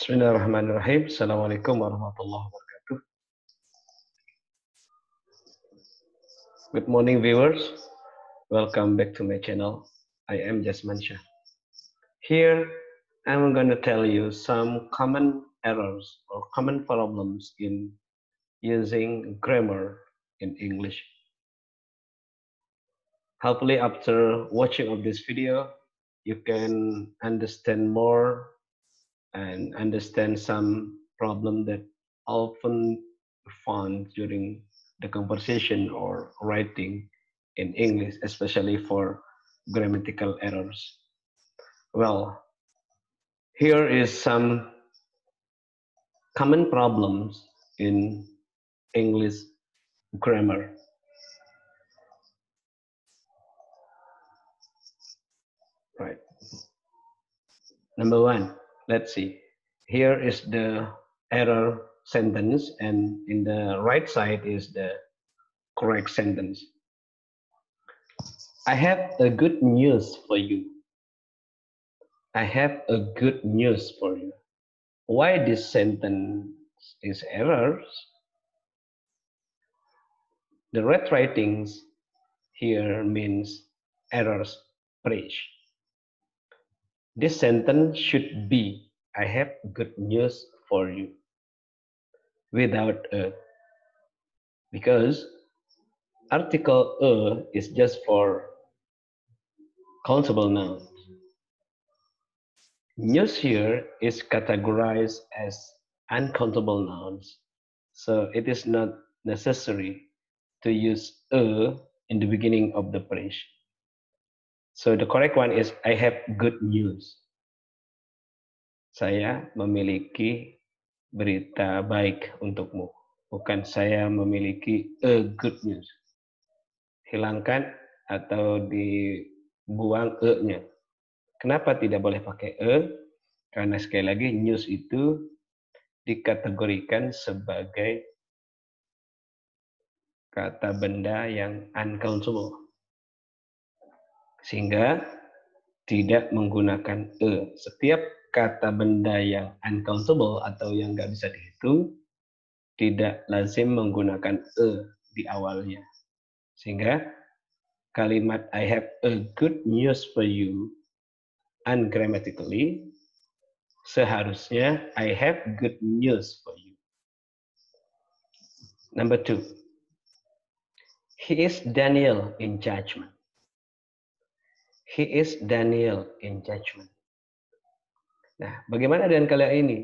Bismillahirrahmanirrahim. Assalamualaikum warahmatullahi wabarakatuh. Good morning, viewers. Welcome back to my channel. I am Jasman Shah. Here, I'm going to tell you some common errors or common problems in using grammar in English. Hopefully, after watching of this video, you can understand more and understand some problem that often found during the conversation or writing in English, especially for grammatical errors. Well, here is some common problems in English grammar. Right. Number one, let's see. Here is the error sentence, and in the right side is the correct sentence. I have a good news for you. I have a good news for you. Why this sentence is errors? The red writings here means errors phrase. This sentence should be I have good news for you without a, because article a is just for countable nouns. News here is categorized as uncountable nouns, so it is not necessary to use a in the beginning of the phrase. So the correct one is I have good news. Saya memiliki berita baik untukmu. Bukan saya memiliki a good news. Hilangkan atau dibuang e-nya. Kenapa tidak boleh pakai e? Karena sekali lagi news itu dikategorikan sebagai kata benda yang uncountable. Sehingga tidak menggunakan e. Setiap kata benda yang uncountable atau yang nggak bisa dihitung tidak lazim menggunakan e di awalnya. Sehingga kalimat I have a good news for you ungrammatically seharusnya I have good news for you. Number two, he is Daniel in judgment. He is Daniel in judgment. Nah, bagaimana dengan kalimat ini?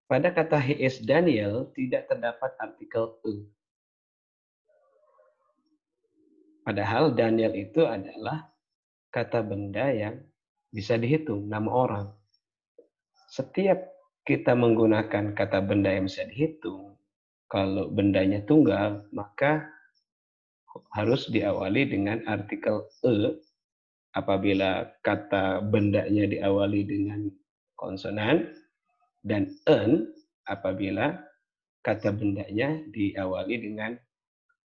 Pada kata he is Daniel tidak terdapat artikel e. Padahal Daniel itu adalah kata benda yang bisa dihitung, nama orang. Setiap kita menggunakan kata benda yang bisa dihitung, kalau bendanya tunggal, maka harus diawali dengan artikel e apabila kata bendanya diawali dengan konsonan, dan en apabila kata bendanya diawali dengan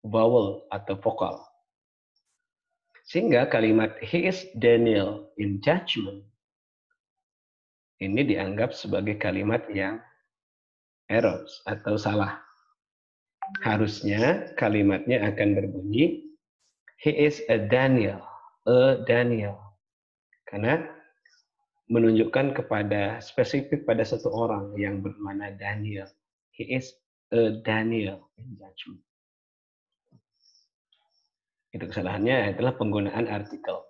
vowel atau vokal. Sehingga kalimat he is Daniel in judgment ini dianggap sebagai kalimat yang errors atau salah. Harusnya kalimatnya akan berbunyi he is a Daniel. Karena menunjukkan kepada spesifik pada satu orang yang bernama Daniel. He is a Daniel in judgment. Itu kesalahannya adalah penggunaan artikel.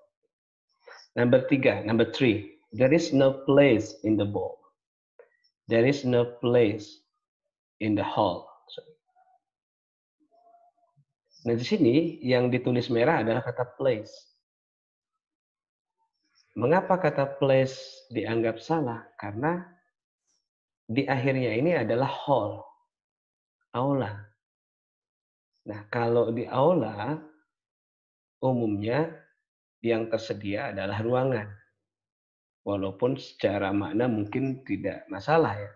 Number three. There is no place in the ball. There is no place in the hall. Nah, di sini yang ditulis merah adalah kata place. Mengapa kata place dianggap salah? Karena di akhirnya ini adalah hall, aula. Nah, kalau di aula, umumnya yang tersedia adalah ruangan. Walaupun secara makna mungkin tidak masalah ya.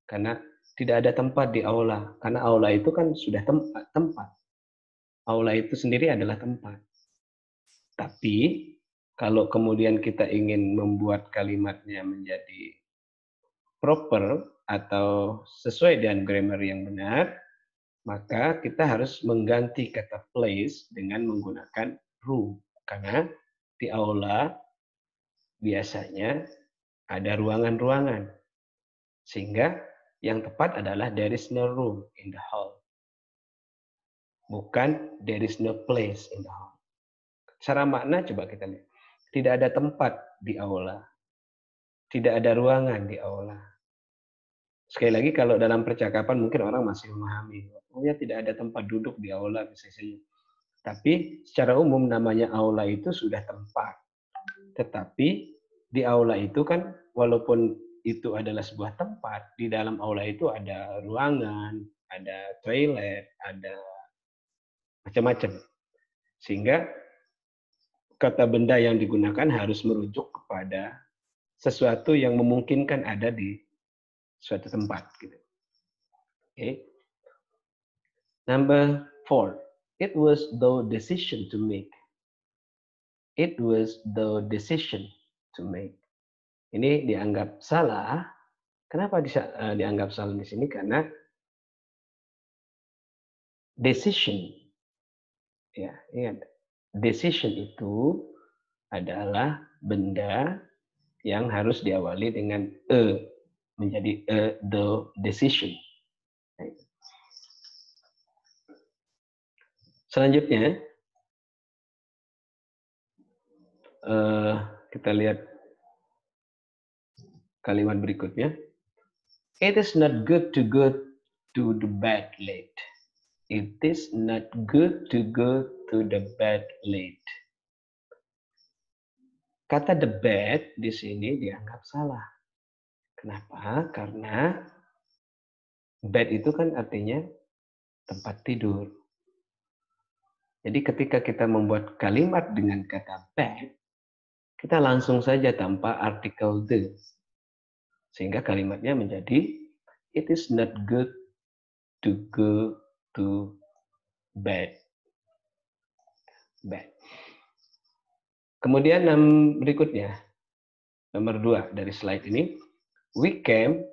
Karena tidak ada tempat di aula. Karena aula itu kan sudah tempat. Aula itu sendiri adalah tempat. Tapi kalau kemudian kita ingin membuat kalimatnya menjadi proper atau sesuai dengan grammar yang benar, maka kita harus mengganti kata place dengan menggunakan room. Karena di aula biasanya ada ruangan-ruangan. Sehingga yang tepat adalah there is no room in the hall. Bukan there is no place in the hall. Secara makna coba kita lihat. Tidak ada tempat di aula. Tidak ada ruangan di aula. Sekali lagi kalau dalam percakapan mungkin orang masih memahami. Oh ya, tidak ada tempat duduk di aula misalnya. Tapi secara umum namanya aula itu sudah tempat. Tetapi di aula itu kan walaupun itu adalah sebuah tempat, di dalam aula itu ada ruangan, ada toilet, ada macam-macam. Sehingga kata benda yang digunakan harus merujuk kepada sesuatu yang memungkinkan ada di suatu tempat. Gitu. Okay. Number 4. It was the decision to make. It was the decision to make. Ini dianggap salah. Kenapa dianggap salah di sini? Karena decision, ya, ingat, decision itu adalah benda yang harus diawali dengan menjadi the decision. Selanjutnya, kita lihat kalimat berikutnya. It is not good to go to the bed late. It is not good to go to the bed late. Kata the bed di sini dianggap salah. Kenapa? Karena bed itu kan artinya tempat tidur. Jadi ketika kita membuat kalimat dengan kata bed, kita langsung saja tanpa artikel the. Sehingga kalimatnya menjadi it is not good to go to bed. Bed. Kemudian berikutnya, nomor 2 dari slide ini. We came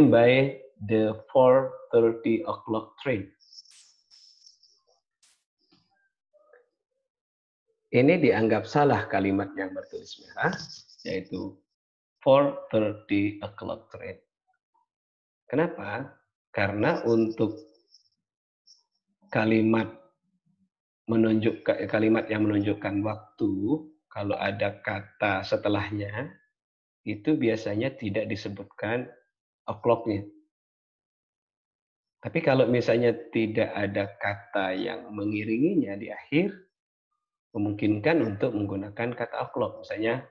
by the 4:30 o'clock train. Ini dianggap salah kalimat yang bertulis merah, yaitu 4:30 o'clock train. Kenapa? Karena untuk kalimat yang menunjukkan waktu, kalau ada kata setelahnya, itu biasanya tidak disebutkan o'clock-nya. Tapi kalau misalnya tidak ada kata yang mengiringinya di akhir, memungkinkan untuk menggunakan kata o'clock. Misalnya,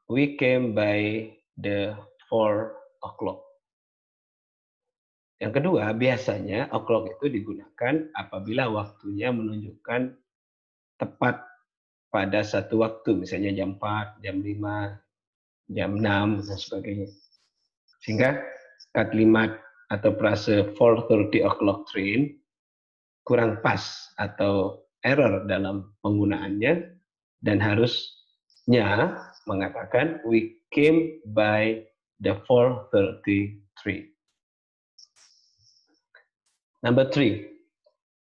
we came by the 4 o'clock. Yang kedua, biasanya o'clock itu digunakan apabila waktunya menunjukkan tepat pada satu waktu, misalnya jam 4, jam 5, jam 6, dan sebagainya. Sehingga kalimat atau frase 4:30 o'clock train kurang pas atau error dalam penggunaannya, dan harusnya mengatakan we came by the 4:30 train. Number 3,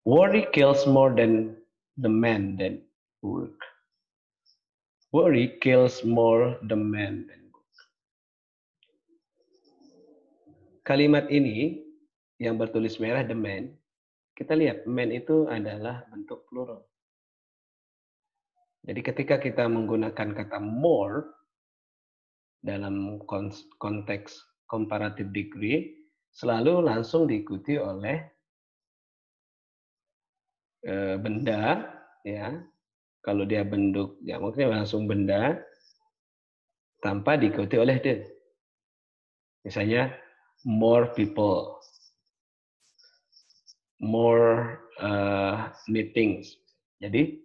worry kills more than the man than work. Worry kills more the man than work. Kalimat ini yang bertulis merah the man, kita lihat man itu adalah bentuk plural. Jadi ketika kita menggunakan kata more dalam konteks comparative degree, selalu langsung diikuti oleh benda, ya. Kalau dia bentuk, ya mungkin langsung benda tanpa diikuti oleh the. Misalnya more people, more meetings. Jadi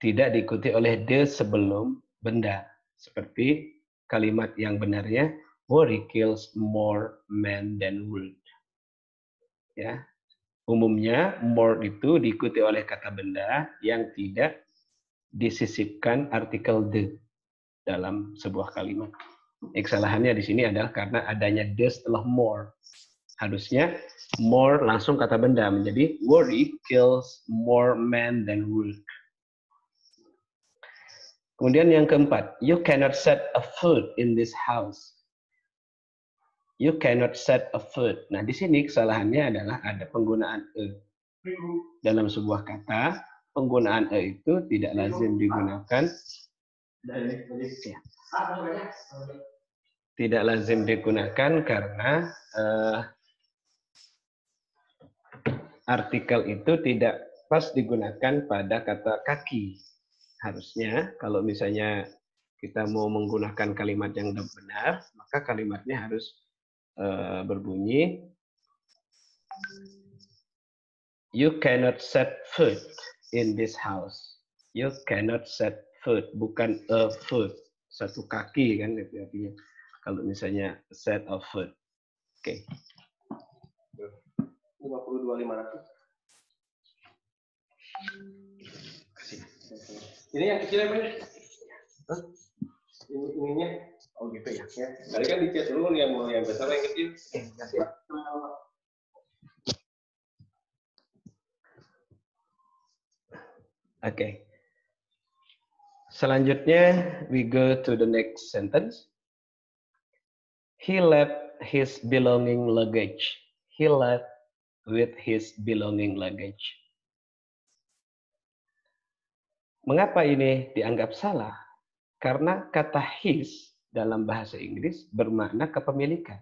tidak diikuti oleh the sebelum benda. Seperti kalimat yang benarnya, worry kills more men than wood. Ya, umumnya more itu diikuti oleh kata benda yang tidak disisipkan artikel the dalam sebuah kalimat. Kesalahannya di sini adalah karena adanya the setelah more. Harusnya more langsung kata benda menjadi worry kills more men than would. Kemudian yang keempat, you cannot set a foot in this house. You cannot set a foot. Nah, di sini kesalahannya adalah ada penggunaan e. Dalam sebuah kata, penggunaan e itu tidak lazim digunakan. Ya. Tidak lazim digunakan karena artikel itu tidak pas digunakan pada kata kaki. Harusnya kalau misalnya kita mau menggunakan kalimat yang benar, maka kalimatnya harus berbunyi you cannot set foot in this house. You cannot set foot, bukan a foot. Satu kaki kan artinya. Kalau misalnya set of foot. Oke. 52.500. Ini yang kecil apa nih? Ininya? Oh gitu ya. Tadi kan dicat dulu yang mau yang besar yang kecil. Oke. Selanjutnya we go to the next sentence. He left his belonging luggage. He left with his belonging luggage. Mengapa ini dianggap salah? Karena kata his dalam bahasa Inggris bermakna kepemilikan.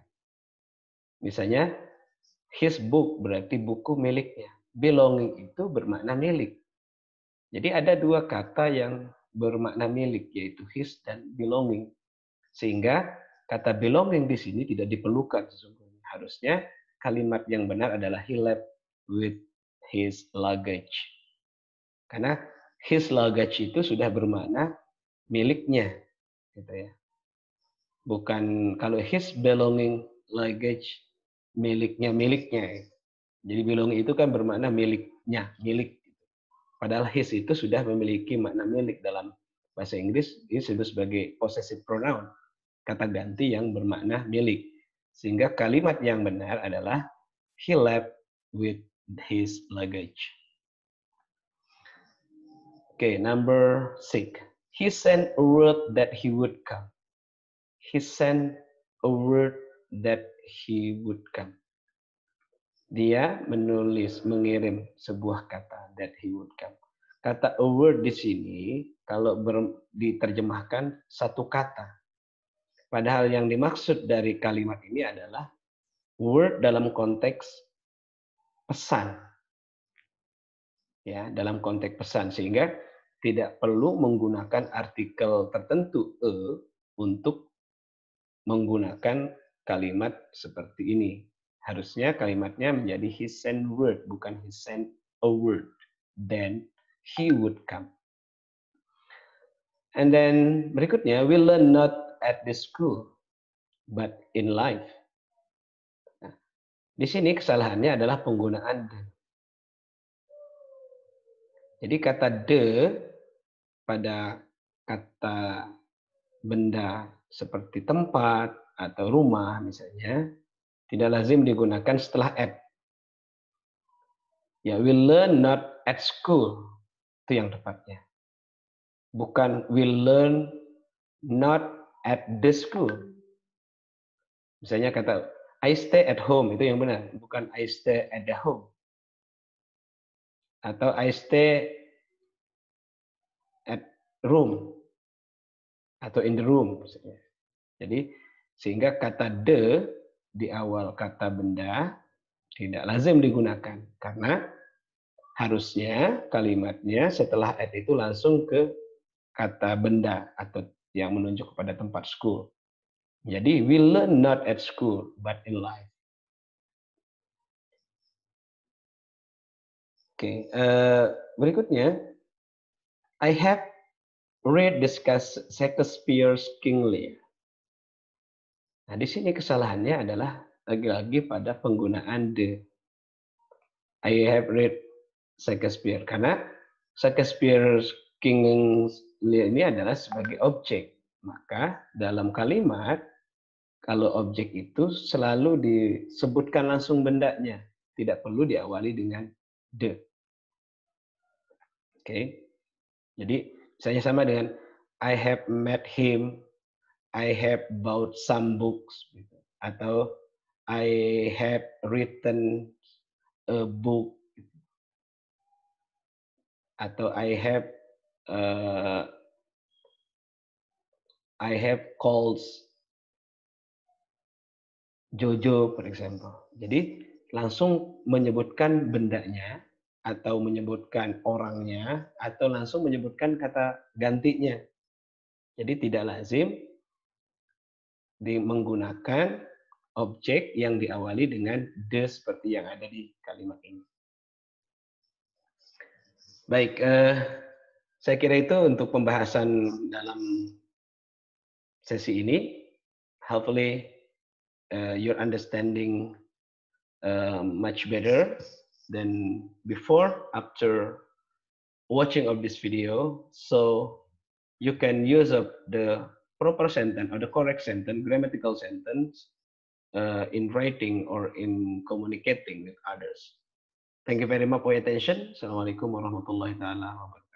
Misalnya, his book berarti buku miliknya. Belonging itu bermakna milik. Jadi ada dua kata yang bermakna milik, yaitu his dan belonging. Sehingga kata belonging di sini tidak diperlukan sesungguhnya. Harusnya kalimat yang benar adalah he left with his luggage. Karena his luggage itu sudah bermakna miliknya, gitu ya. Bukan kalau his belonging luggage miliknya. Jadi belonging itu kan bermakna miliknya, milik. Padahal his itu sudah memiliki makna milik dalam bahasa Inggris, ini disebut sebagai possessive pronoun, kata ganti yang bermakna milik. Sehingga kalimat yang benar adalah he left with his luggage. Okay, number 6. He sent a word that he would come. He sent a word that he would come. Dia menulis, mengirim sebuah kata that he would come. Kata a word di sini kalau diterjemahkan satu kata. Padahal yang dimaksud dari kalimat ini adalah word dalam konteks pesan. Ya, dalam konteks pesan sehingga tidak perlu menggunakan artikel tertentu untuk menggunakan kalimat seperti ini. Harusnya kalimatnya menjadi he sent word, bukan he sent a word. Then he would come. And then berikutnya, we learn not at the school, but in life. Nah, di sini kesalahannya adalah penggunaan the. Jadi kata the pada kata benda seperti tempat atau rumah misalnya, tidak lazim digunakan setelah at. Ya, we learn not at school. Itu yang tepatnya. Bukan we learn not at the school. Misalnya kata I stay at home, itu yang benar. Bukan I stay at the home. Atau I stay at room. Atau in the room. Misalnya. Jadi, sehingga kata the di awal kata benda tidak lazim digunakan. Karena harusnya kalimatnya setelah at itu langsung ke kata benda atau yang menunjuk kepada tempat school. Jadi we learn not at school but in life. Oke, berikutnya I have read Shakespeare's King Lear. Nah, di sini kesalahannya adalah lagi-lagi pada penggunaan the. I have read Shakespeare karena Shakespeare's King Lear ini adalah sebagai objek. Maka dalam kalimat, kalau objek itu selalu disebutkan langsung bendanya, tidak perlu diawali dengan the. Oke. Jadi misalnya sama dengan I have met him, I have bought some books, gitu. Atau I have written a book, atau uh, I have called Jojo, for example. Jadi langsung menyebutkan bendanya, atau menyebutkan orangnya, atau langsung menyebutkan kata gantinya. Jadi tidak lazim menggunakan objek yang diawali dengan the seperti yang ada di kalimat ini. Baik, saya kira itu untuk pembahasan dalam sesi ini. Hopefully your understanding much better than before after watching of this video, so you can use up the proper sentence or the correct sentence, grammatical sentence, in writing or in communicating with others. Thank you very much for your attention. Assalamualaikum warahmatullahi taala wabarakatuh.